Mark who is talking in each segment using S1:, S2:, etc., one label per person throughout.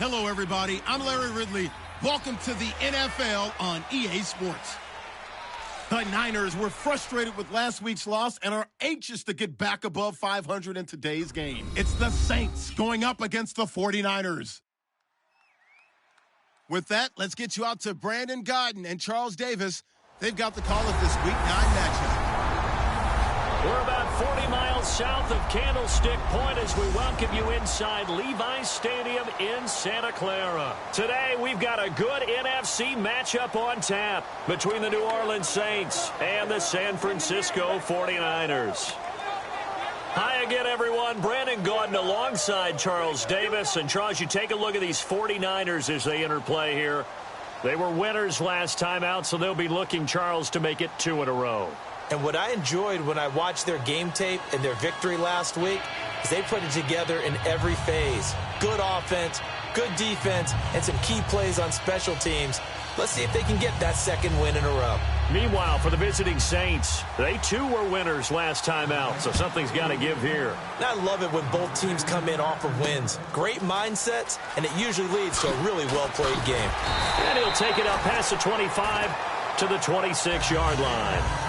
S1: Hello, everybody. I'm Larry Ridley. Welcome to the NFL on EA Sports. The Niners were frustrated with last week's loss and are anxious to get back above 500 in today's game. It's the Saints going up against the 49ers. With that, let's get you out to Brandon Godden and Charles Davis. They've got the call of this Week 9 matchup.
S2: We're about 40 miles south of Candlestick Point as we welcome you inside Levi's Stadium in Santa Clara. Today, we've got a good NFC matchup on tap between the New Orleans Saints and the San Francisco 49ers. Hi again, everyone. Brandon Gaudin alongside Charles Davis. And, Charles, you take a look at these 49ers as they interplay here. They were winners last time out, so they'll be looking, Charles, to make it 2 in a row.
S3: And what I enjoyed when I watched their game tape and their victory last week is they put it together in every phase. Good offense, good defense, and some key plays on special teams. Let's see if they can get that second win in a row.
S2: Meanwhile, for the visiting Saints, they too were winners last time out, so something's got to give here.
S3: And I love it when both teams come in off of wins. Great mindsets, and it usually leads to a really well-played game.
S2: And he'll take it out past the 25 to the 26-yard line.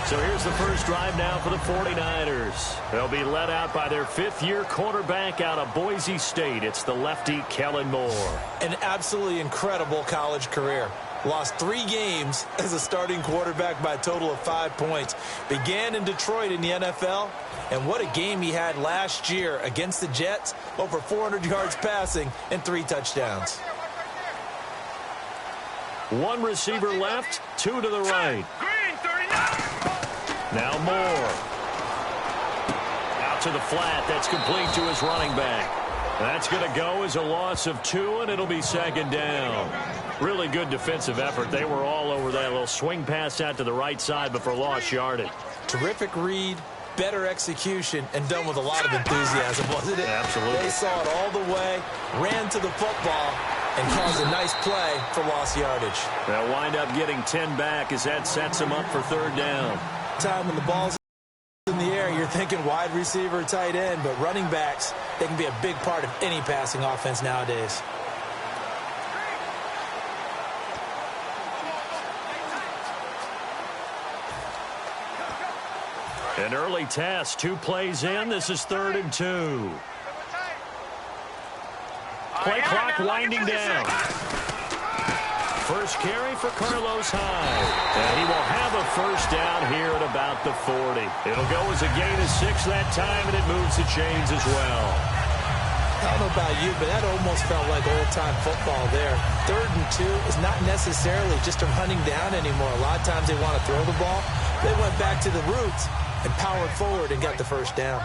S2: So here's the first drive now for the 49ers. They'll be led out by their fifth-year quarterback out of Boise State. It's the lefty, Kellen Moore.
S3: An absolutely incredible college career. Lost 3 games as a starting quarterback by a total of 5 points. Began in Detroit in the NFL. And what a game he had last year against the Jets. Over 400 yards passing and 3 touchdowns.
S2: 1 receiver left, 2 to the right. Now Moore. Out to the flat. That's complete to his running back. That's going to go as a loss of 2, and it'll be second down. Really good defensive effort. They were all over that little swing pass out to the right side, but for lost yardage.
S3: Terrific read, better execution, and done with a lot of enthusiasm, wasn't it?
S2: Absolutely.
S3: They saw it all the way, ran to the football, and caused a nice play for lost yardage.
S2: They'll wind up getting 10 back as that sets them up for third down.
S3: Time when the ball's in the air, you're thinking wide receiver, tight end, but running backs, they can be a big part of any passing offense nowadays.
S2: An early test, 2 plays in. This is 3rd and 2. Play clock winding down. First carry for Carlos Hyde. And he will have a first down here at about the 40. It'll go as a gain of 6 that time, and it moves the chains as well.
S3: I don't know about you, but that almost felt like old-time football there. 3rd and 2 is not necessarily just a running down anymore. A lot of times they want to throw the ball. They went back to the roots and powered forward and got the first down.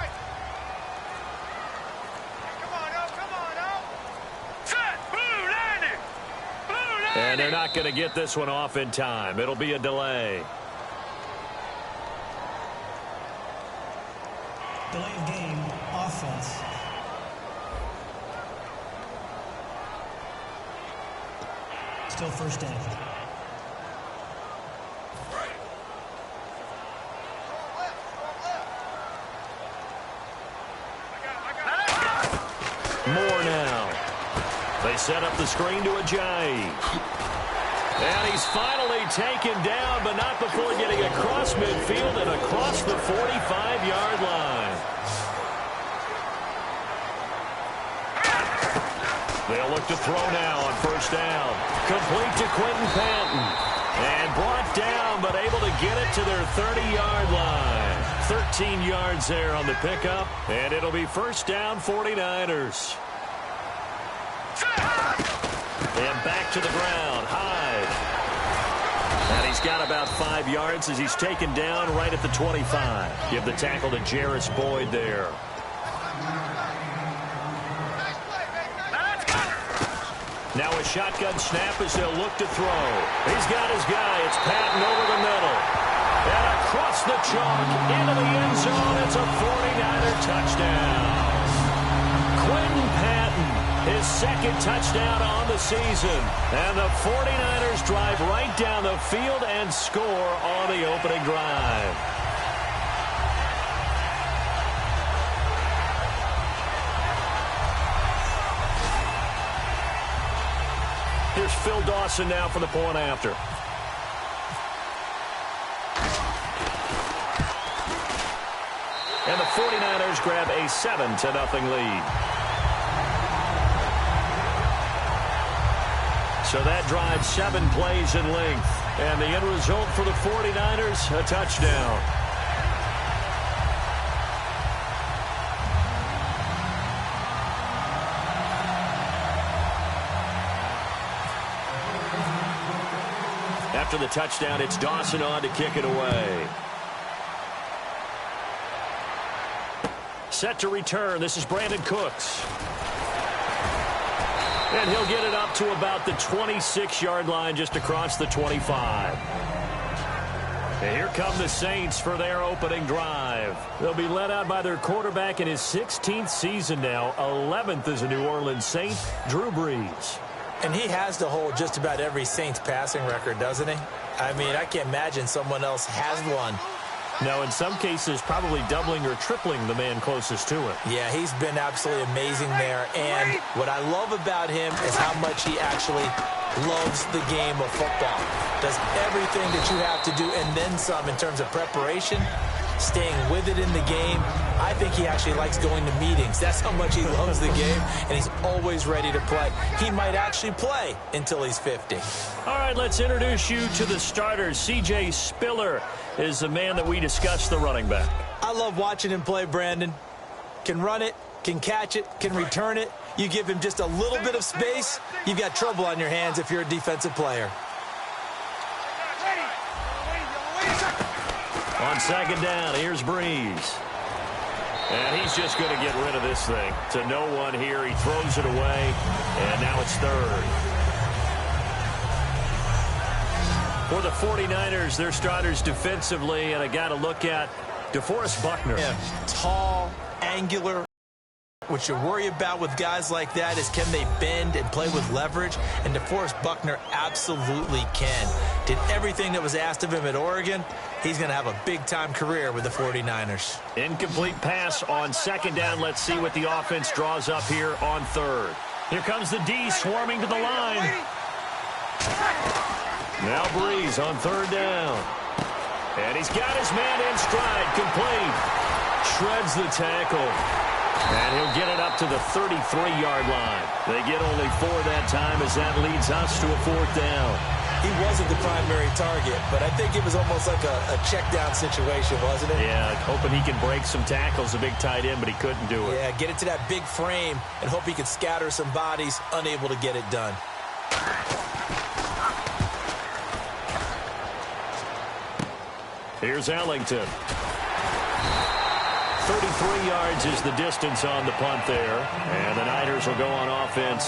S2: And they're not going to get this one off in time. It'll be a delay.
S4: Delay of game, offense. Still first down.
S2: Moore now. They set up the screen to Ajayi. And he's finally taken down, but not before getting across midfield and across the 45-yard line. They'll look to throw now on first down. Complete to Quentin Patton. And brought down, but able to get it to their 30-yard line. 13 yards there on the pickup, and it'll be first down 49ers. And back to the ground, Hyde. And he's got about 5 yards as he's taken down right at the 25. Give the tackle to Jarris Boyd there. Now a shotgun snap as they'll look to throw. He's got his guy. It's Patton over the middle. And across the chalk into the end zone. It's a 49er touchdown. Quentin Patton, his second touchdown on the season. And the 49ers drive right down the field and score on the opening drive. Here's Phil Dawson now for the point after. And the 49ers grab a 7-0 lead. So that drive 7 plays in length. And the end result for the 49ers, a touchdown. After the touchdown, it's Dawson on to kick it away. Set to return. This is Brandon Cooks. And he'll get it up to about the 26-yard line, just across the 25. And here come the Saints for their opening drive. They'll be led out by their quarterback in his 16th season now, 11th as a New Orleans Saint, Drew Brees.
S3: And he has to hold just about every Saints passing record, doesn't he? I mean, I can't imagine someone else has one.
S2: No, in some cases, probably doubling or tripling the man closest to it.
S3: Yeah, he's been absolutely amazing there. And what I love about him is how much he actually loves the game of football. Does everything that you have to do and then some in terms of preparation, staying with it in the game. I think he actually likes going to meetings. That's how much he loves the game, and he's always ready to play. He might actually play until he's 50.
S2: All right, let's introduce you to the starters. C.J. Spiller is the man that we discussed, the running back.
S3: I love watching him play, Brandon. Can run it, can catch it, can return it. You give him just a little bit of space, you've got trouble on your hands if you're a defensive player.
S2: On second down, here's Brees. And he's just going to get rid of this thing. To no one here. He throws it away. And now it's third. For the 49ers, their starters defensively. And I got to look at DeForest Buckner.
S3: Yeah, tall, angular. What you worry about with guys like that is can they bend and play with leverage? And DeForest Buckner absolutely can. Did everything that was asked of him at Oregon. He's going to have a big-time career with the 49ers.
S2: Incomplete pass on second down. Let's see what the offense draws up here on third. Here comes the D swarming to the line. Now Brees on third down. And he's got his man in stride. Complete. Shreds the tackle. And he'll get it up to the 33-yard line. They get only 4 that time as that leads us to a fourth down.
S3: He wasn't the primary target, but I think it was almost like a check-down situation, wasn't it?
S2: Yeah, hoping he can break some tackles, a big tight end, but he couldn't do it.
S3: Yeah, get it to that big frame and hope he can scatter some bodies, unable to get it done.
S2: Here's Ellington. 33 yards is the distance on the punt there. And the Niners will go on offense,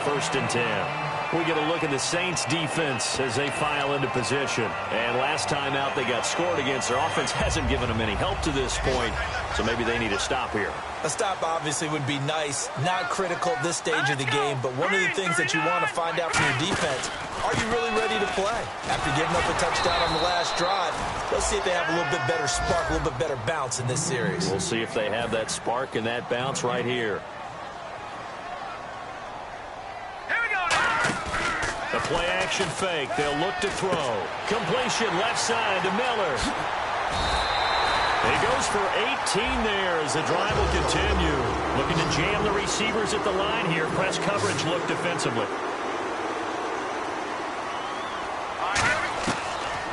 S2: 1st and 10. We get a look at the Saints defense as they file into position. And last time out they got scored against. Their offense hasn't given them any help to this point, so maybe they need a stop here.
S3: A stop obviously would be nice. Not critical at this stage of the game, but one of the things that you want to find out from your defense, are you really ready to play? After giving up a touchdown on the last drive, let's see if they have a little bit better spark, a little bit better bounce in this series.
S2: We'll see if they have that spark and that bounce right here. The play-action fake. They'll look to throw. Completion left side to Miller. He goes for 18 there as the drive will continue. Looking to jam the receivers at the line here. Press coverage look defensively.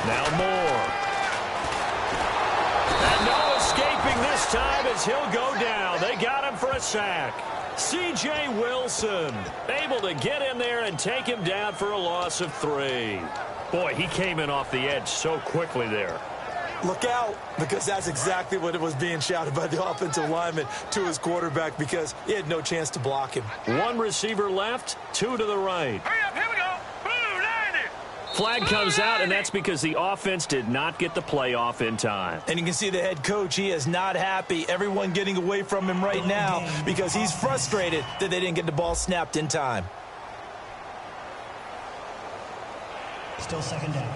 S2: Now Moore. And no escaping this time as he'll go down. They got him for a sack. C.J. Wilson able to get in there and take him down for a loss of 3. Boy, he came in off the edge so quickly there.
S3: Look out, because that's exactly what it was being shouted by the offensive lineman to his quarterback because he had no chance to block him.
S2: 1 receiver left, 2 to the right.
S5: Hurry up, here we go.
S2: Flag comes out, and that's because the offense did not get the play off in time.
S3: And you can see the head coach, he is not happy. Everyone getting away from him right now because he's frustrated that they didn't get the ball snapped in time.
S4: Still second down.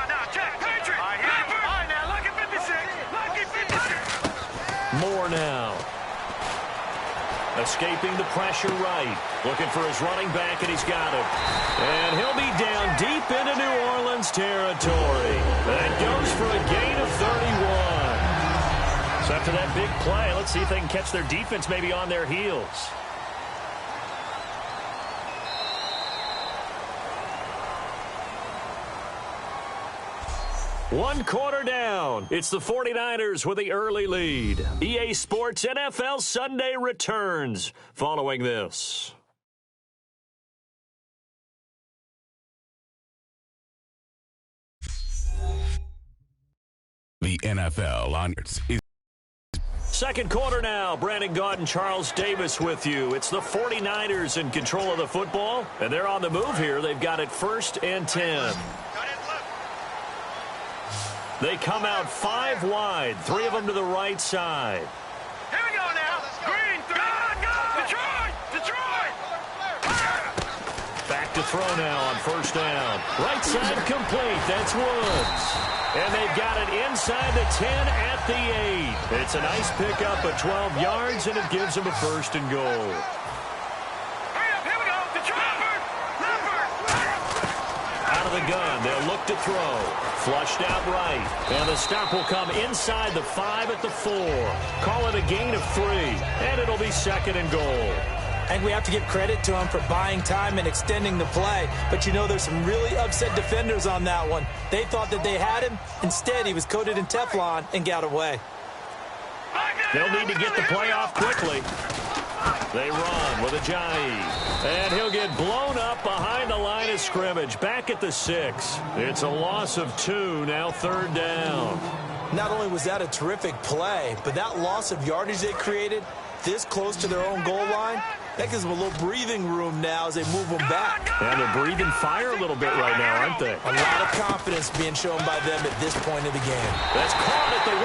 S5: No, check. Patriot. All right, now look at 56. Look at 56.
S2: Escaping the pressure right. Looking for his running back, and he's got it. And he'll be down deep into New Orleans territory. That goes for a gain of 31. So after that big play, let's see if they can catch their defense maybe on their heels. One quarter down. It's the 49ers with the early lead. EA Sports NFL Sunday returns following this.
S5: The NFL on its
S2: Second quarter now. Brandon Gaudin, Charles Davis with you. It's the 49ers in control of the football, and they're on the move here. They've got it 1st and 10. They come out 5 wide, 3 of them to the right side.
S6: Here we go now. Green, go, Detroit, Detroit.
S2: Back to throw now on 1st down. Right side complete. That's Woods. And they've got it inside the 10 at the 8. It's a nice pickup of 12 yards, and it gives them a 1st and goal.
S6: Here we go. Detroit.
S2: Out of the gun, they'll look to throw. Flushed out right. And the stop will come inside the 5 at the 4. Call it a gain of 3. And it'll be 2nd and goal.
S3: I think we have to give credit to him for buying time and extending the play. But you know there's some really upset defenders on that one. They thought that they had him. Instead, he was coated in Teflon and got away.
S2: They'll need to get the play off quickly. They run with Ajayi. And he'll get blown up behind the line of scrimmage. Back at the 6. It's a loss of 2, now 3rd down.
S3: Not only was that a terrific play, but that loss of yardage they created this close to their own goal line, that gives them a little breathing room now as they move them back.
S2: And they're breathing fire a little bit right now, aren't they?
S3: A lot of confidence being shown by them at this point of the game.
S2: That's caught at the 1.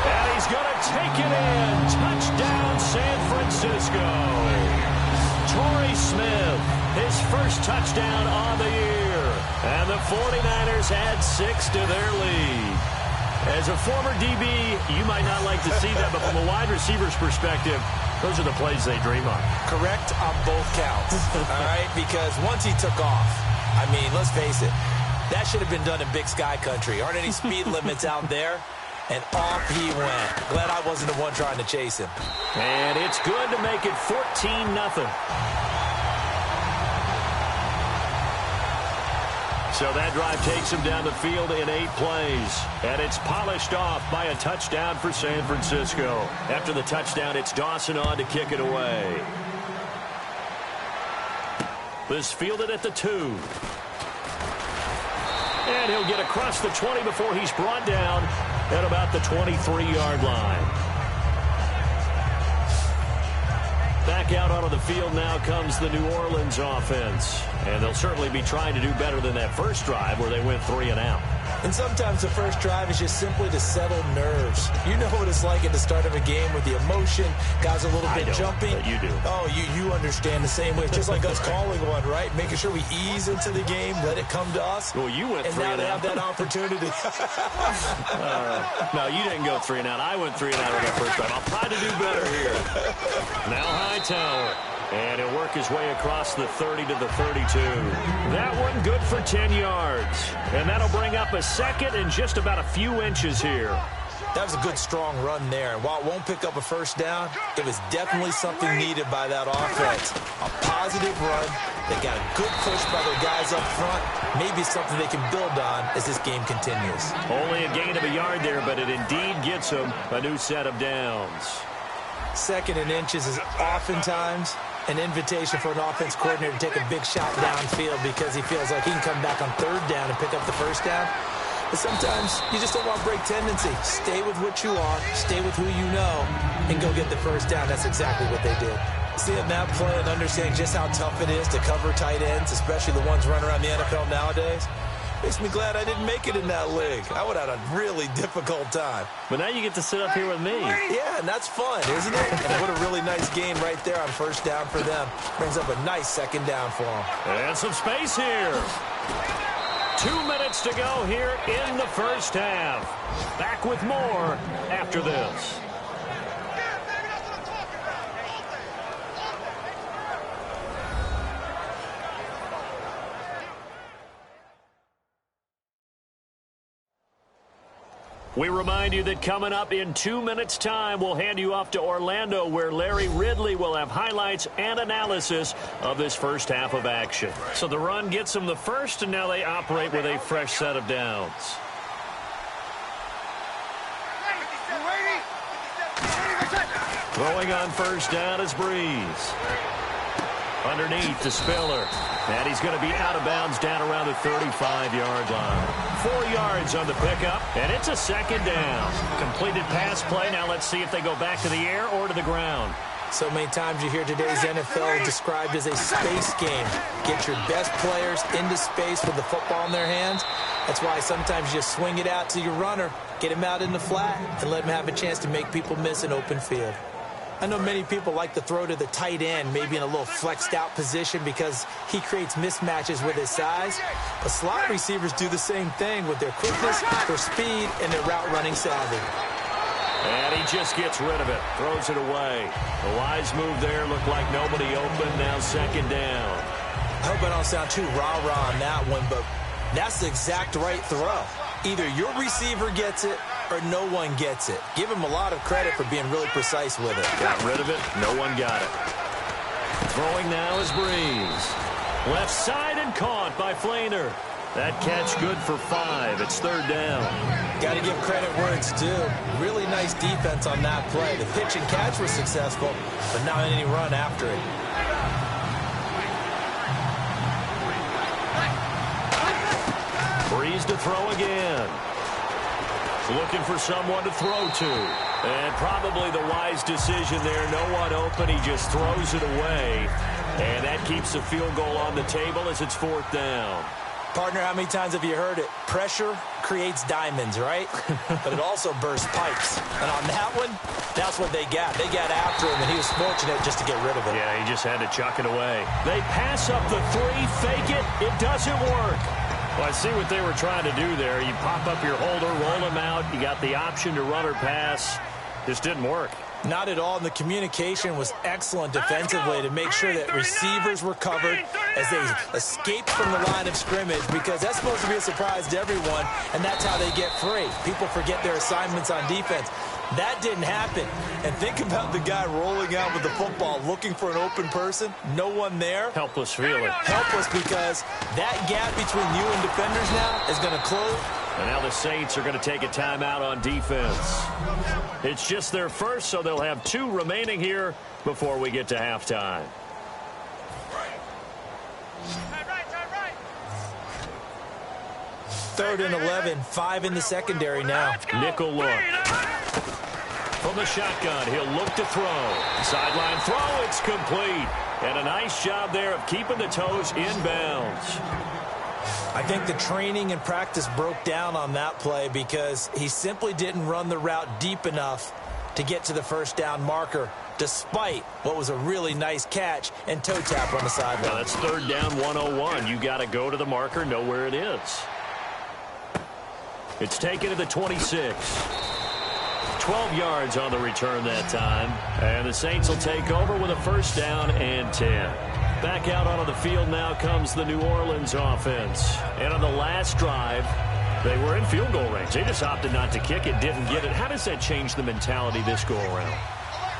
S2: And he's going to take it in. Touchdown, San Francisco. Torrey Smith, his first touchdown on the year. And the 49ers add 6 to their lead. As a former DB, you might not like to see that, but from a wide receiver's perspective, those are the plays they dream of.
S3: Correct on both counts, all right? Because once he took off, I mean, let's face it, that should have been done in Big Sky Country. Aren't any speed limits out there? And off he went. Glad I wasn't the one trying to chase him.
S2: And it's good to make it 14-0. So that drive takes him down the field in 8 plays. And it's polished off by a touchdown for San Francisco. After the touchdown, it's Dawson on to kick it away. This fielded at the 2. And he'll get across the 20 before he's brought down at about the 23-yard line. Back out onto the field now comes the New Orleans offense. And they'll certainly be trying to do better than that first drive where they went 3 and out.
S3: And sometimes the first drive is just simply to settle nerves. You know what it's like at the start of a game with the emotion. Guys a little bit jumpy.
S2: But you do.
S3: Oh, you understand the same way. It's just like us calling one, right? Making sure we ease into the game, let it come to us.
S2: Well, you went 3 and out.
S3: And now they have that opportunity.
S2: No, you didn't go 3 and out. I went 3 and out on that first drive. I'll try to do better here. Now Hightower. And he'll work his way across the 30 to the 32. That one good for 10 yards. And that'll bring up a 2nd and just about a few inches here.
S3: That was a good, strong run there. And while it won't pick up a first down, it was definitely something needed by that offense. A positive run. They got a good push by their guys up front. Maybe something they can build on as this game continues.
S2: Only a gain of a yard there, but it indeed gets them a new set of downs.
S3: 2nd and inches is oftentimes an invitation for an offense coordinator to take a big shot downfield because he feels like he can come back on 3rd down and pick up the first down. But sometimes you just don't want break tendency. Stay with what you are, stay with who you know, and go get the first down. That's exactly what they did. Seeing that play and understanding just how tough it is to cover tight ends, especially the ones running around the NFL nowadays, makes me glad I didn't make it in that league. I would have had a really difficult time.
S2: But now you get to sit up here with me.
S3: Yeah, and that's fun, isn't it? And what a really nice gain right there on first down for them. Brings up a nice 2nd down for them.
S2: And some space here. 2 minutes to go here in the first half. Back with more after this. We remind you that coming up in 2 minutes' time, we'll hand you off to Orlando, where Larry Ridley will have highlights and analysis of this first half of action. So the run gets them the first, and now they operate with a fresh set of downs. Throwing on first down is Breeze. Underneath to Spiller. And he's going to be out of bounds down around the 35-yard line. 4 yards on the pickup, and it's a second down. Completed pass play. Now let's see if they go back to the air or to the ground.
S3: So many times you hear today's NFL described as a space game. Get your best players into space with the football in their hands. That's why sometimes you just swing it out to your runner, get him out in the flat, and let him have a chance to make people miss an open field. I know many people like to throw to the tight end, maybe in a little flexed out position because he creates mismatches with his size. But slot receivers do the same thing with their quickness, their speed, and their route running savvy.
S2: And he just gets rid of it, throws it away. A wise move there, looked like nobody open, now second down.
S3: I hope I don't sound too rah-rah on that one, but that's the exact right throw. Either your receiver gets it or no one gets it. Give him a lot of credit for being really precise with it.
S2: Got rid of it. No one got it. Throwing now is Breeze. Left side and caught by Flainer. That catch good for 5. It's third down.
S3: Got to give credit where it's due. Really nice defense on that play. The pitch and catch was successful, but not any run after it.
S2: Breeze to throw again. Looking for someone to throw to. And probably the wise decision there. No one open. He just throws it away. And that keeps the field goal on the table as it's fourth down.
S3: Partner, how many times have you heard it? Pressure creates diamonds, right? But it also bursts pipes. And on that one, that's what they got. They got after him, and he was fortunate just to get rid of it.
S2: Yeah, he just had to chuck it away. They pass up the 3, fake it. It doesn't work. Well, I see what they were trying to do there. You pop up your holder, roll him out. You got the option to run or pass. Just didn't work.
S3: Not at all, and the communication was excellent defensively to make sure that receivers were covered as they escaped from the line of scrimmage, because that's supposed to be a surprise to everyone, and that's how they get free. People forget their assignments on defense. That didn't happen. And think about the guy rolling out with the football, looking for an open person, no one there.
S2: Helpless feeling.
S3: Helpless, because that gap between you and defenders now is going to close.
S2: And now the Saints are going to take a timeout on defense. It's just their first, so they'll have 2 remaining here before we get to halftime.
S3: Third and 11, 5 in the secondary now.
S2: Nickel look. From the shotgun, he'll look to throw. Sideline throw, it's complete. And a nice job there of keeping the toes inbounds.
S3: I think the training and practice broke down on that play because he simply didn't run the route deep enough to get to the first down marker, despite what was a really nice catch and toe tap on the sideline.
S2: Well, that's third down 101. You got to go to the marker, know where it is. It's taken to the 26. 12 yards on the return that time. And the Saints will take over with a first down and 10. Back out onto the field now comes the New Orleans offense. And on the last drive, they were in field goal range. They just opted not to kick it, didn't get it. How does that change the mentality this go-around?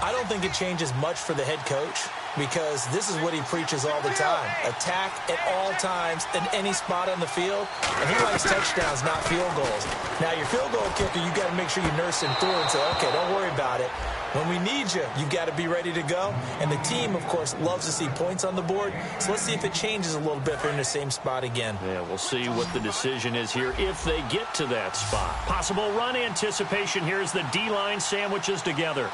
S3: I don't think it changes much for the head coach, because this is what he preaches all the time. Attack at all times in any spot on the field, and he likes touchdowns, not field goals. Now, your field goal kicker, you got to make sure you nurse him through and say, okay, don't worry about it. When we need you, you've got to be ready to go. And the team, of course, loves to see points on the board. So let's see if it changes a little bit if they're in the same spot again.
S2: Yeah, we'll see what the decision is here if they get to that spot. Possible run anticipation here as the D-line sandwiches together.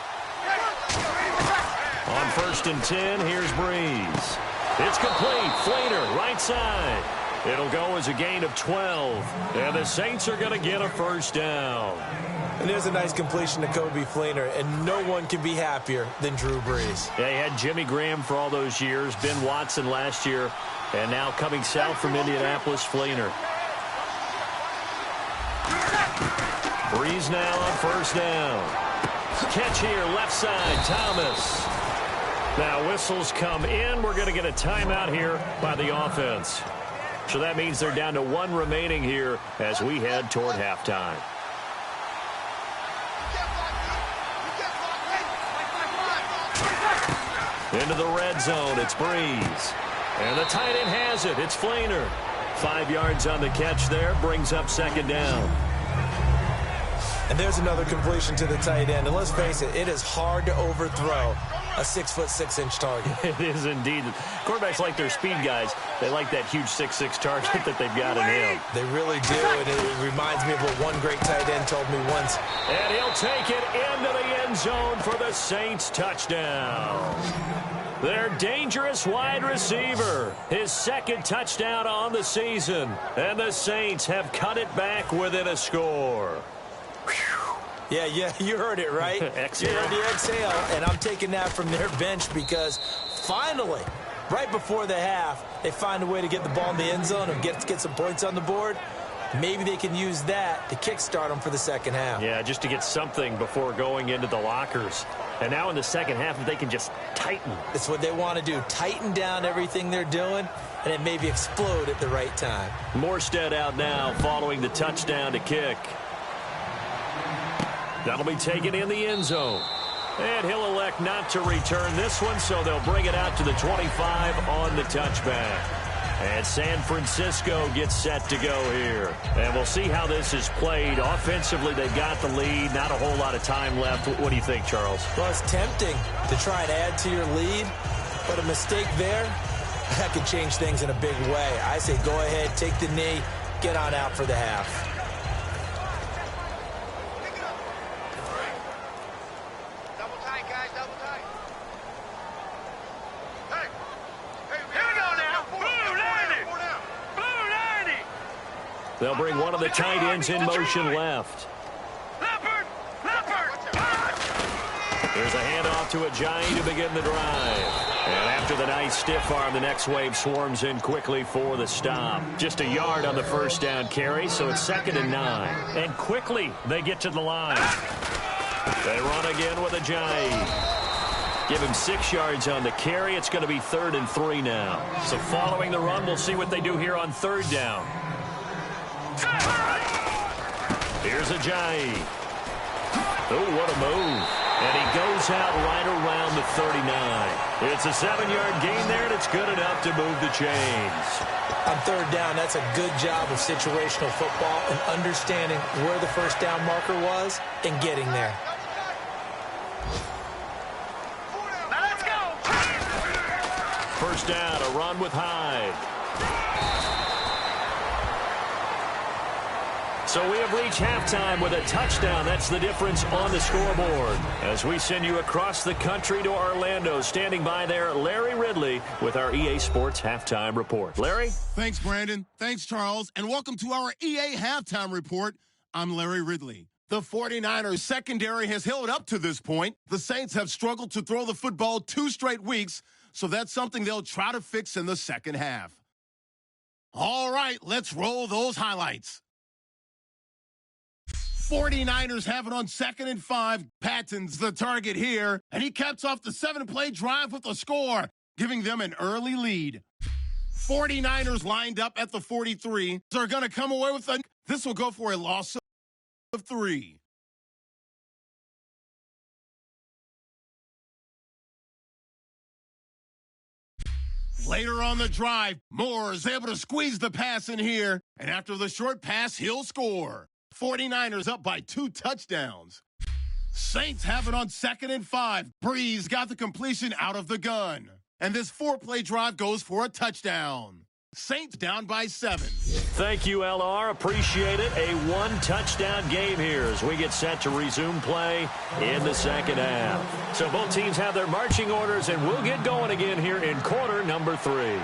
S2: On first and 10, here's Breeze. It's complete. Flainer, right side. It'll go as a gain of 12. And the Saints are going to get a first down.
S3: And there's a nice completion to Kobe Flainer, and no one can be happier than Drew Brees.
S2: Yeah, he had Jimmy Graham for all those years, Ben Watson last year, and now coming south from Indianapolis, Flainer. Breeze now on first down. Catch here, left side, Thomas. Now whistles come in. We're going to get a timeout here by the offense. So that means they're down to 1 remaining here as we head toward halftime. Into the red zone, it's Breeze. And the tight end has it. It's Flainer. 5 yards on the catch there, brings up second down.
S3: And there's another completion to the tight end. And let's face it, it is hard to overthrow a 6'6" target.
S2: It is indeed. Quarterbacks like their speed guys. They like that huge 6'6" target that they've got in him.
S3: They really do, and it reminds me of what one great tight end told me once.
S2: And he'll take it into the end zone for the Saints touchdown. Their dangerous wide receiver, his second touchdown on the season. And the Saints have cut it back within a score.
S3: Yeah, you heard it, right?
S2: Exhale.
S3: You heard the exhale, and I'm taking that from their bench because finally, right before the half, they find a way to get the ball in the end zone and get some points on the board. Maybe they can use that to kickstart them for the second half.
S2: Yeah, just to get something before going into the lockers. And now in the second half, if they can just tighten.
S3: That's what they want to do, tighten down everything they're doing, and then maybe explode at the right time.
S2: Morstead out now following the touchdown to kick. That'll be taken in the end zone. And he'll elect not to return this one, so they'll bring it out to the 25 on the touchback. And San Francisco gets set to go here. And we'll see how this is played. Offensively, they've got the lead. Not a whole lot of time left. What do you think, Charles?
S3: Well, it's tempting to try and add to your lead, but a mistake there, that could change things in a big way. I say go ahead, take the knee, get on out for the half.
S2: They'll bring one of the tight ends in motion left. Here's a handoff to Ajayi to begin the drive. And after the nice stiff arm, the next wave swarms in quickly for the stop. Just a yard on the first down carry, so it's 2nd and 9. And quickly they get to the line. They run again with Ajayi. Give him 6 yards on the carry. It's going to be 3rd and 3 now. So following the run, we'll see what they do here on 3rd down. Here's Ajayi. Oh, what a move. And he goes out right around the 39. It's a 7-yard gain there, and it's good enough to move the chains.
S3: On 3rd down, that's a good job of situational football and understanding where the first down marker was and getting there.
S6: Now let's go.
S2: First down, a run with Hyde. So we have reached halftime with a touchdown. That's the difference on the scoreboard. As we send you across the country to Orlando, standing by there, Larry Ridley with our EA Sports Halftime Report. Larry?
S1: Thanks, Brandon. Thanks, Charles. And welcome to our EA Halftime Report. I'm Larry Ridley. The 49ers secondary has held up to this point. The Saints have struggled to throw the football 2 straight weeks, so that's something they'll try to fix in the second half. All right, let's roll those highlights. 49ers have it on 2nd and 5. Patton's the target here, and he caps off the 7-play drive with a score, giving them an early lead. 49ers lined up at the 43. They're going to come away with a... This will go for a loss of 3. Later on the drive, Moore is able to squeeze the pass in here, and after the short pass, he'll score. 49ers up by 2 touchdowns. Saints have it on 2nd and 5. Breeze got the completion out of the gun. And this 4-play drive goes for a touchdown. Saints down by 7.
S2: Thank you, LR. Appreciate it. A 1-touchdown game here as we get set to resume play in the second half. So both teams have their marching orders, and we'll get going again here in quarter number 3.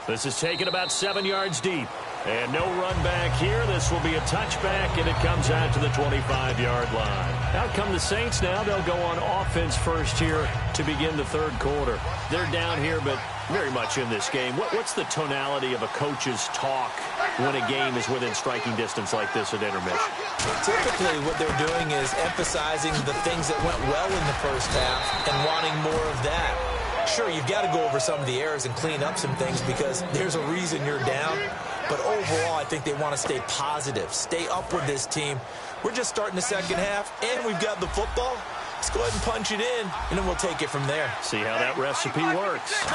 S2: This is taken about 7 yards deep. And no run back here. This will be a touchback, and it comes out to the 25-yard line. Out come the Saints now. They'll go on offense first here to begin the 3rd quarter. They're down here, but very much in this game. What's the tonality of a coach's talk when a game is within striking distance like this at intermission?
S3: Typically, what they're doing is emphasizing the things that went well in the first half and wanting more of that. Sure, you've got to go over some of the errors and clean up some things because there's a reason you're down. But overall, I think they want to stay positive, stay up with this team. We're just starting the second half, and we've got the football. Let's go ahead and punch it in, and then we'll take it from there.
S2: See how that recipe works.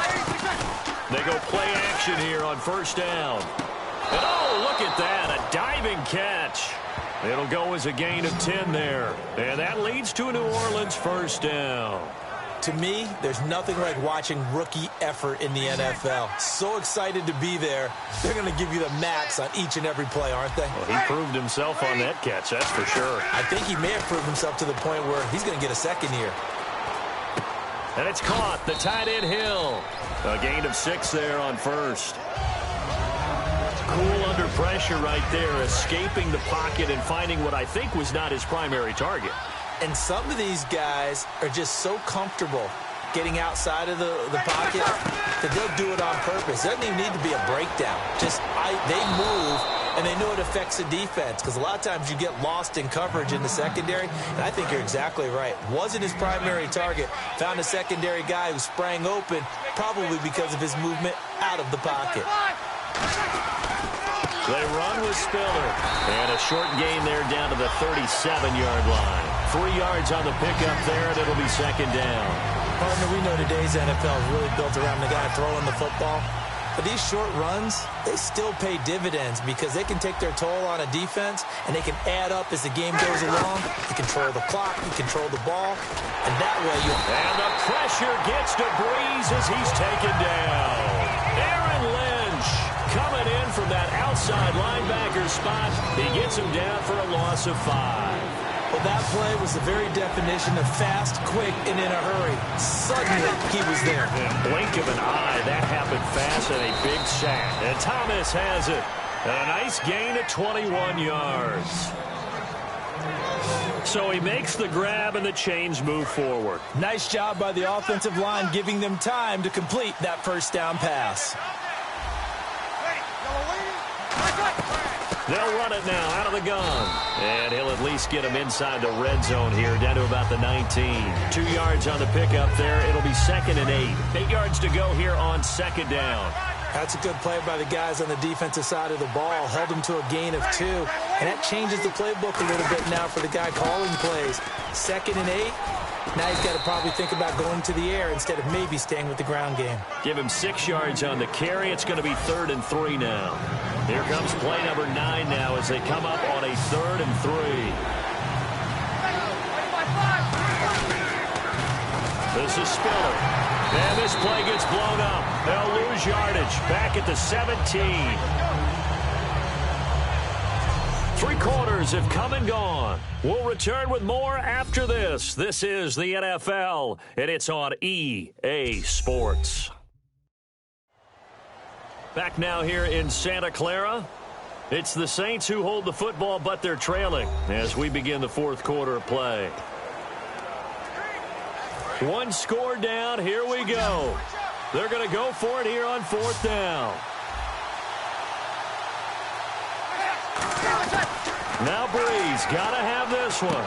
S2: They go play action here on first down. And oh, look at that, a diving catch. It'll go as a gain of 10 there. And that leads to a New Orleans first down.
S3: To me, there's nothing like watching rookie effort in the NFL. So excited to be there. They're going to give you the max on each and every play, aren't they?
S2: Well, he proved himself on that catch, that's for sure.
S3: I think he may have proved himself to the point where he's going to get a second here.
S2: And it's caught, the tight end Hill. A gain of 6 there on first. Cool under pressure right there, escaping the pocket and finding what I think was not his primary target.
S3: And some of these guys are just so comfortable getting outside of the pocket that they'll do it on purpose. It doesn't even need to be a breakdown. They move, and they know it affects the defense, because a lot of times you get lost in coverage in the secondary, and I think you're exactly right. Wasn't his primary target. Found a secondary guy who sprang open, probably because of his movement out of the pocket.
S2: They run with Spiller. And a short gain there down to the 37-yard line. 3 yards on the pickup there, and it'll be second down.
S3: Partner, we know today's NFL is really built around the guy throwing the football. But these short runs, they still pay dividends because they can take their toll on a defense, and they can add up as the game goes along. You control the clock, you control the ball, and that way you...
S2: And the pressure gets to Breeze as he's taken down. Aaron Lynch coming in from that outside linebacker spot. He gets him down for a loss of 5.
S3: Well, that play was the very definition of fast, quick, and in a hurry. Suddenly, he was there.
S2: In a blink of an eye, that happened fast and a big sack. And Thomas has it. A nice gain of 21 yards. So he makes the grab and the chains move forward.
S3: Nice job by the offensive line giving them time to complete that first down pass.
S2: They'll run it now out of the gun. And he'll at least get him inside the red zone here, down to about the 19. 2 yards on the pickup there. It'll be second and 8. 8 yards to go here on second down.
S3: That's a good play by the guys on the defensive side of the ball. Held them to a gain of 2. And that changes the playbook a little bit now for the guy calling plays. Second and 8. Now he's got to probably think about going to the air instead of maybe staying with the ground game.
S2: Give him 6 yards on the carry. It's going to be 3rd and 3 now. Here comes play number 9 now as they come up on a 3rd and 3. This is Spiller. And this play gets blown up. They'll lose yardage. Back at the 17. 3 quarters have come and gone. We'll return with more after this. This is the NFL, and it's on EA Sports. Back now here in Santa Clara. It's the Saints who hold the football, but they're trailing as we begin the 4th quarter of play. 1 score down. Here we go. They're going to go for it here on 4th down. Now Breeze got to have this one.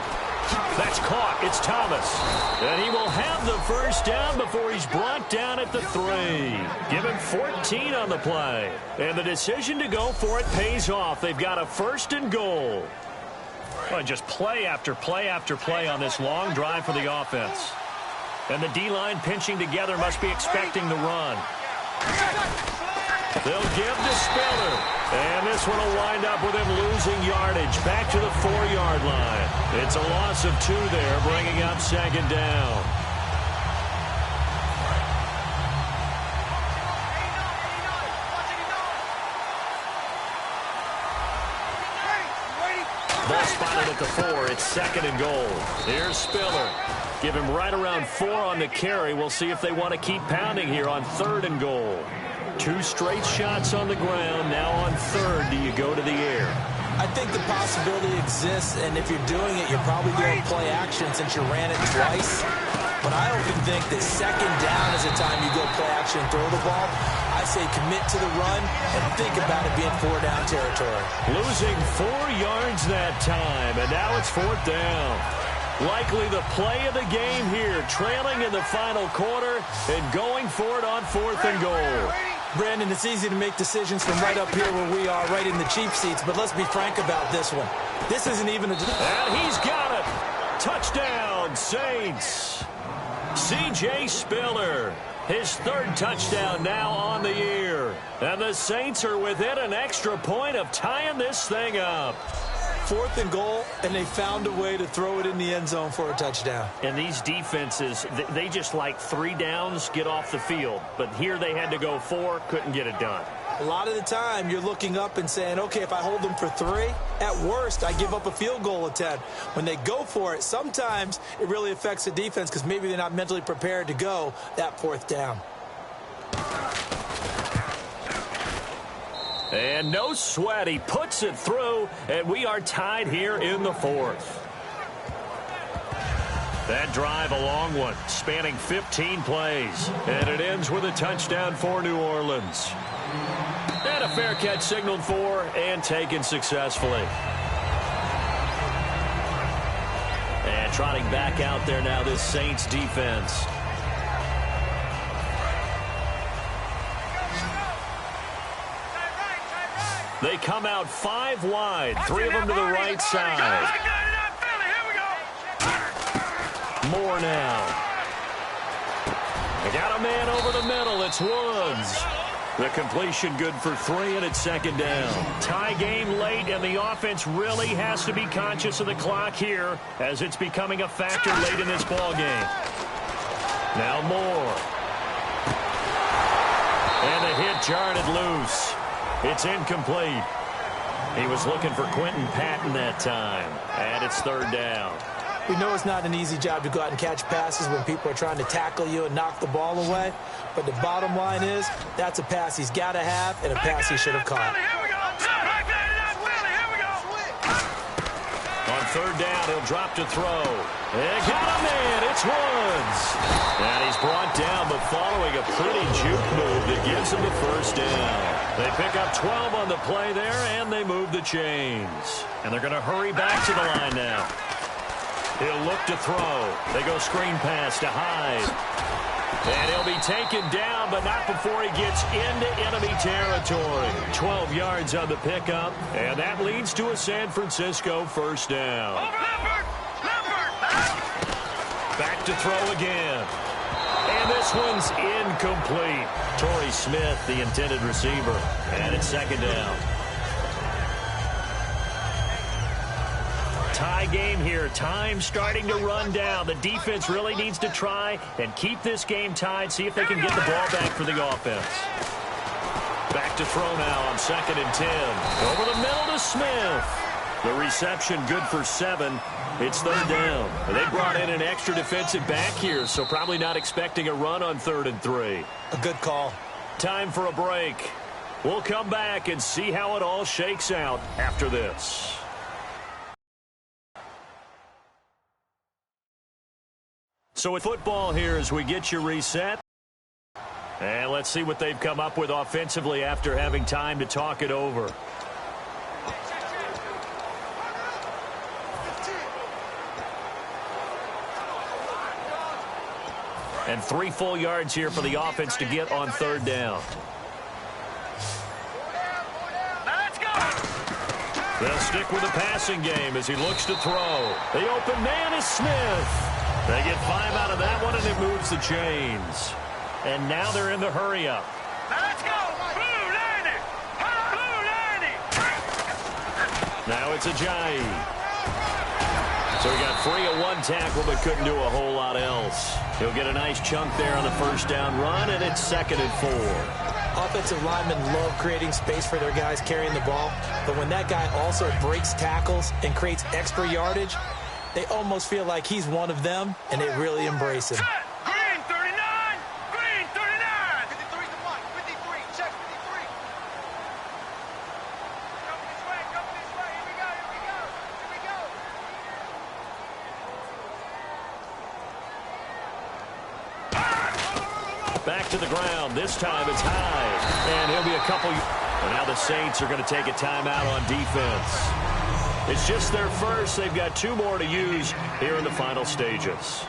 S2: That's caught. It's Thomas. And he will have the first down before he's brought down at the 3. Give him 14 on the play. And the decision to go for it pays off. They've got a 1st and goal. Well, just play after play after play on this long drive for the offense. And the D-line pinching together must be expecting the run. They'll give to Spiller. And this one will wind up with him losing yardage back to the 4-yard line. It's a loss of 2 there, bringing up 2nd down. Ball spotted at the 4. It's 2nd and goal. Here's Spiller. Give him right around 4 on the carry. We'll see if they want to keep pounding here on 3rd and goal. 2 straight shots on the ground. Now on 3rd, do you go to the air?
S3: I think the possibility exists, and if you're doing it, you're probably doing play action since you ran it twice. But I often think that 2nd down is the time you go play action and throw the ball. I say commit to the run and think about it being 4-down territory.
S2: Losing 4 yards that time, and now it's 4th down. Likely the play of the game here, trailing in the final quarter and going for it on 4th and goal.
S3: Brandon, it's easy to make decisions from right up here where we are, right in the cheap seats, but let's be frank about this one. This isn't even a...
S2: And he's got it. Touchdown. touchdown, Saints. C.J. Spiller, his third touchdown now on the year. And the Saints are within an extra point of tying this thing up.
S3: 4th and goal, and they found a way to throw it in the end zone for a touchdown.
S2: And these defenses, they just like 3 downs, get off the field. But here they had to go 4, couldn't get it done.
S3: A lot of the time, you're looking up and saying, okay, if I hold them for 3, at worst, I give up a field goal attempt. When they go for it, sometimes it really affects the defense because maybe they're not mentally prepared to go that 4th down.
S2: And no sweat, he puts it through, and we are tied here in the 4th. That drive, a long one, spanning 15 plays. And it ends with a touchdown for New Orleans. And a fair catch signaled for and taken successfully. And trotting back out there now, this Saints defense. They come out 5 wide, 3 of them to the right side. More now. They got a man over the middle. It's Woods. The completion good for 3, and it's 2nd down. Tie game late, and the offense really has to be conscious of the clock here as it's becoming a factor late in this ball game. Now Moore. And the hit jarred it loose. It's incomplete. He was looking for Quentin Patton that time. And it's 3rd down.
S3: We know it's not an easy job to go out and catch passes when people are trying to tackle you and knock the ball away. But the bottom line is, that's a pass he's got to have and a pass he should have caught.
S2: On 3rd down, he'll drop to throw. They got a man. It's Woods. And he's brought down, but following a pretty juke move that gives him the 1st down. They pick up 12 on the play there, and they move the chains. And they're going to hurry back to the line now. He'll look to throw. They go screen pass to Hyde. And he'll be taken down, but not before he gets into enemy territory. 12 yards on the pickup, and that leads to a San Francisco 1st down. Back to throw again. And this one's incomplete. Torrey Smith, the intended receiver. And it's 2nd down. Tie game here. Time starting to run down. The defense really needs to try and keep this game tied. See if they can get the ball back for the offense. Back to throw now on 2nd and 10. Over the middle to Smith. The reception good for 7. It's 3rd down. They brought in an extra defensive back here, so probably not expecting a run on 3rd and 3.
S3: A good call.
S2: Time for a break. We'll come back and see how it all shakes out after this. So with football here as we get you reset. And let's see what they've come up with offensively after having time to talk it over. And 3 full yards here for the offense to get on 3rd down. They'll stick with the passing game as he looks to throw. The open man is Smith. They get 5 out of that one, and it moves the chains. And now they're in the hurry-up.
S6: Let's go! Blue 90! Blue 90!
S2: Now it's Ajayi. So he got free of 1 tackle, but couldn't do a whole lot else. He'll get a nice chunk there on the 1st down run, and it's 2nd and 4.
S3: Offensive linemen love creating space for their guys carrying the ball, but when that guy also breaks tackles and creates extra yardage, they almost feel like he's one of them, and they really embrace him.
S6: Green 39! Green 39! 53 to 1. 53. Check 53. Come this way. Come this way. Here we go. Here we go. Here we go.
S2: Back to the ground. This time it's Hyde. And he'll be a couple. And now the Saints are going to take a timeout on defense. It's just their first. They've got 2 more to use here in the final stages.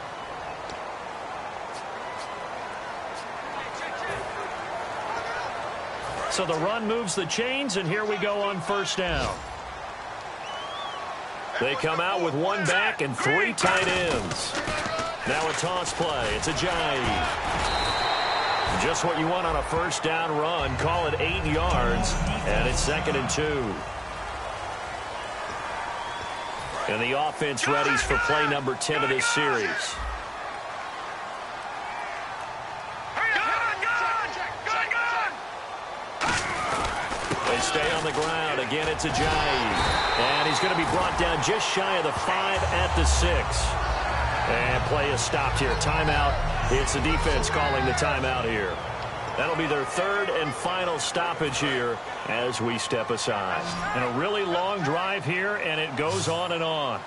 S2: So the run moves the chains, and here we go on 1st down. They come out with one back and three tight ends. Now a toss play. It's Ajayi. Just what you want on a first down run. Call it 8 yards, and it's 2nd and 2. And the offense readies for play number 10 of this series. They stay on the ground. Again, it's Ajayi. And he's going to be brought down just shy of the 5 at the 6. And play is stopped here. Timeout. It's the defense calling the timeout here. That'll be their 3rd and final stoppage here as we step aside. And a really long drive here, and it goes on and on.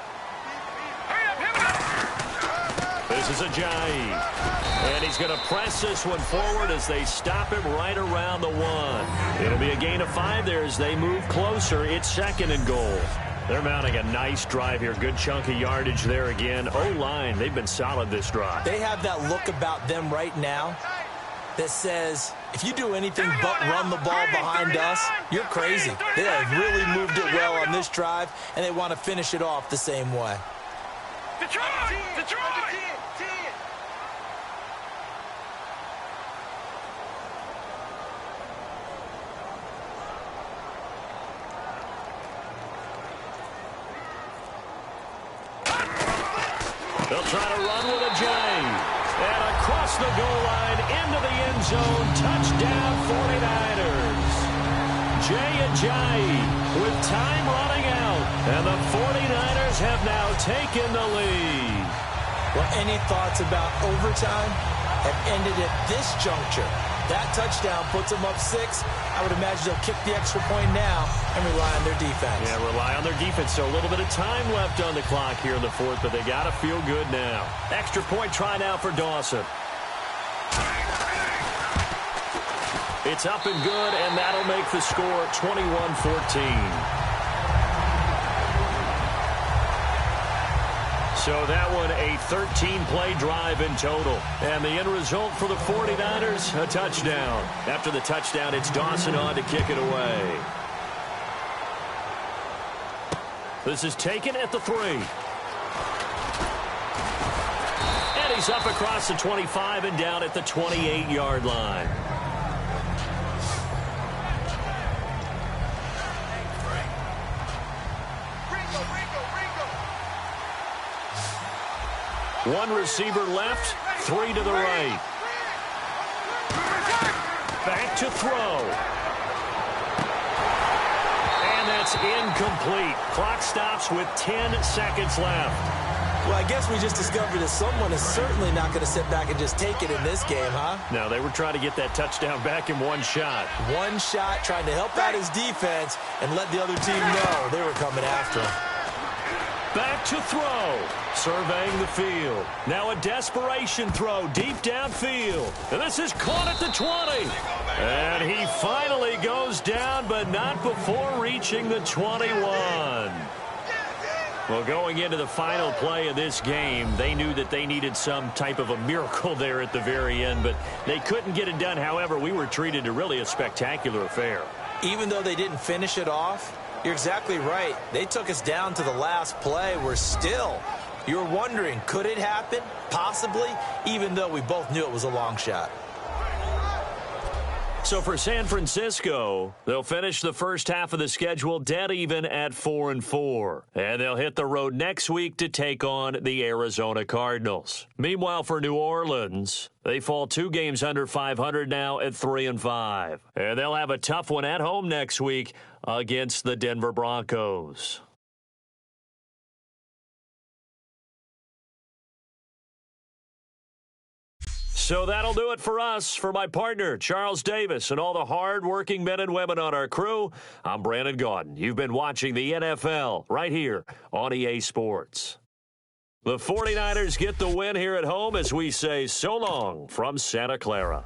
S2: This is Ajayi. And he's going to press this one forward as they stop him right around the 1. It'll be a gain of 5 there as they move closer. It's 2nd and goal. They're mounting a nice drive here. Good chunk of yardage there again. O-line, they've been solid this drive.
S3: They have that look about them right now that says, if you do anything but run the ball behind us, you're crazy. They have really moved it well on this drive, and they want to finish it off the same way.
S6: Detroit!
S2: They'll try to run with Ajayi. And across the goal line into the end zone. Touchdown 49ers. Jay Ajayi with time running out. And the 49ers have now taken the lead.
S3: Well, any thoughts about overtime have ended at this juncture. That touchdown puts them up 6. I would imagine they'll kick the extra point now and rely on their defense.
S2: Yeah, rely on their defense. So a little bit of time left on the clock here in the 4th, but they got to feel good now. Extra point try now for Dawson. It's up and good, and that'll make the score 21-14. So that one a 13-play drive in total. And the end result for the 49ers, a touchdown. After the touchdown, it's Dawson on to kick it away. This is taken at the 3. And he's up across the 25 and down at the 28-yard line. One receiver left, 3 to the right. Back to throw. And that's incomplete. Clock stops with 10 seconds left.
S3: Well, I guess we just discovered that someone is certainly not going to sit back and just take it in this game, huh?
S2: No, they were trying to get that touchdown back in one shot.
S3: One shot, trying to help out his defense and let the other team know they were coming after him.
S2: Back to throw. Surveying the field. Now a desperation throw deep downfield. And this is caught at the 20. And he finally goes down, but not before reaching the 21. Well, going into the final play of this game, they knew that they needed some type of a miracle there at the very end, but they couldn't get it done. However, we were treated to really a spectacular affair.
S3: Even though they didn't finish it off, you're exactly right. They took us down to the last play. We're still, you're wondering, could it happen? Possibly, even though we both knew it was a long shot.
S2: So for San Francisco, they'll finish the first half of the schedule dead even at 4-4. And they'll hit the road next week to take on the Arizona Cardinals. Meanwhile, for New Orleans, they fall 2 games under 500 now at 3-5. And they'll have a tough one at home next week against the Denver Broncos. So that'll do it for us. For my partner, Charles Davis, and all the hard-working men and women on our crew, I'm Brandon Gaudin. You've been watching the NFL right here on EA Sports. The 49ers get the win here at home as we say so long from Santa Clara.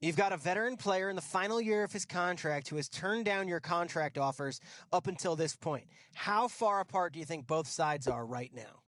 S7: You've got a veteran player in the final year of his contract who has turned down your contract offers up until this point. How far apart do you think both sides are right now?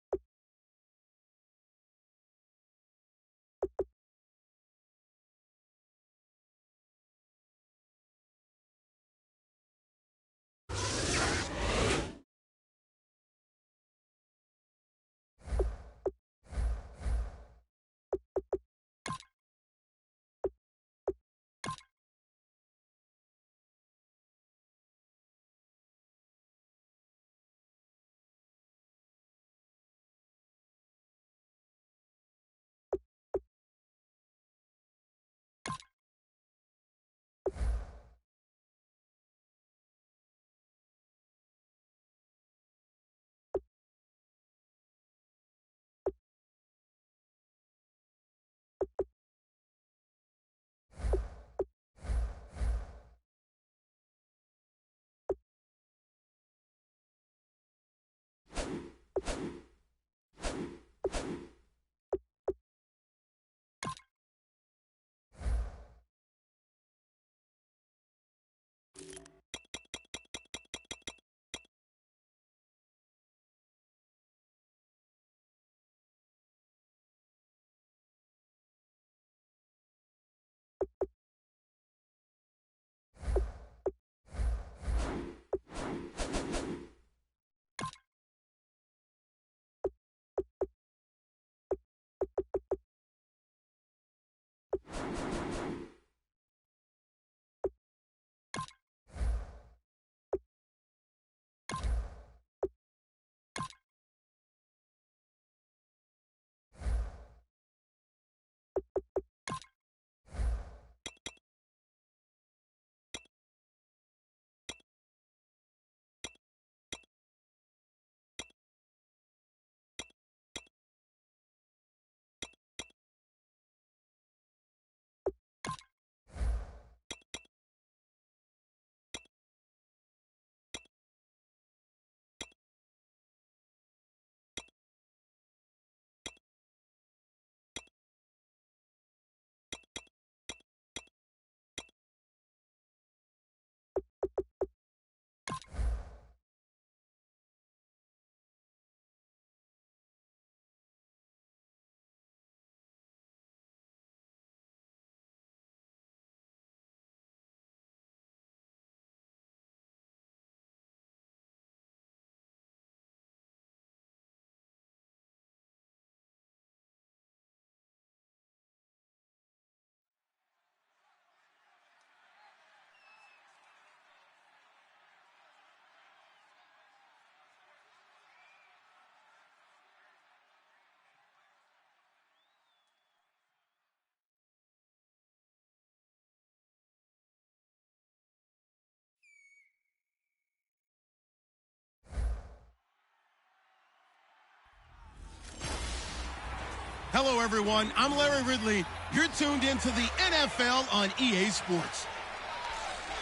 S1: Hello, everyone. I'm Larry Ridley. You're tuned into the NFL on EA Sports.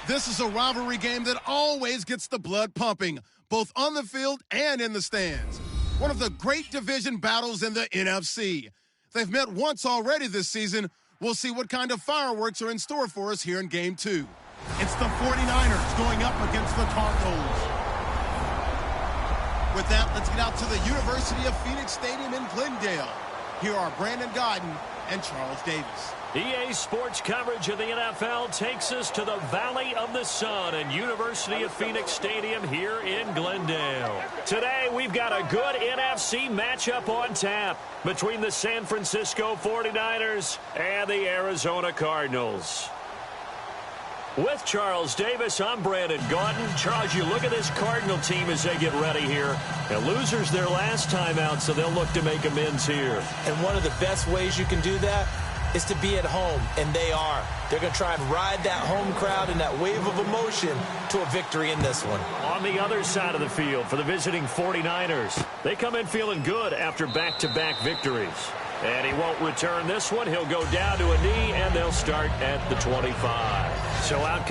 S1: This is a rivalry game that always gets the blood pumping, both on the field and in the stands. One of the great division battles in the NFC. They've met once already this season. We'll see what kind of fireworks are in store for us here in Game 2. It's the 49ers going up against the Cardinals. With that, let's get out to the University of Phoenix Stadium in Glendale. Here are Brandon Godden and Charles Davis.
S2: EA Sports coverage of the NFL takes us to the Valley of the Sun and University of Phoenix Stadium here in Glendale. Today, we've got a good NFC matchup on tap between the San Francisco 49ers and the Arizona Cardinals. With Charles Davis, I'm Brandon Gaudin. Charles, you look at this Cardinal team as they get ready here. And losers their last time out, so they'll look to make amends here.
S3: And one of the best ways you can do that is to be at home, and they are. They're going to try and ride that home crowd and that wave of emotion to a victory in this one.
S2: On the other side of the field for the visiting 49ers, they come in feeling good after back-to-back victories. And he won't return this one. He'll go down to a knee, and they'll start at the 25. So out comes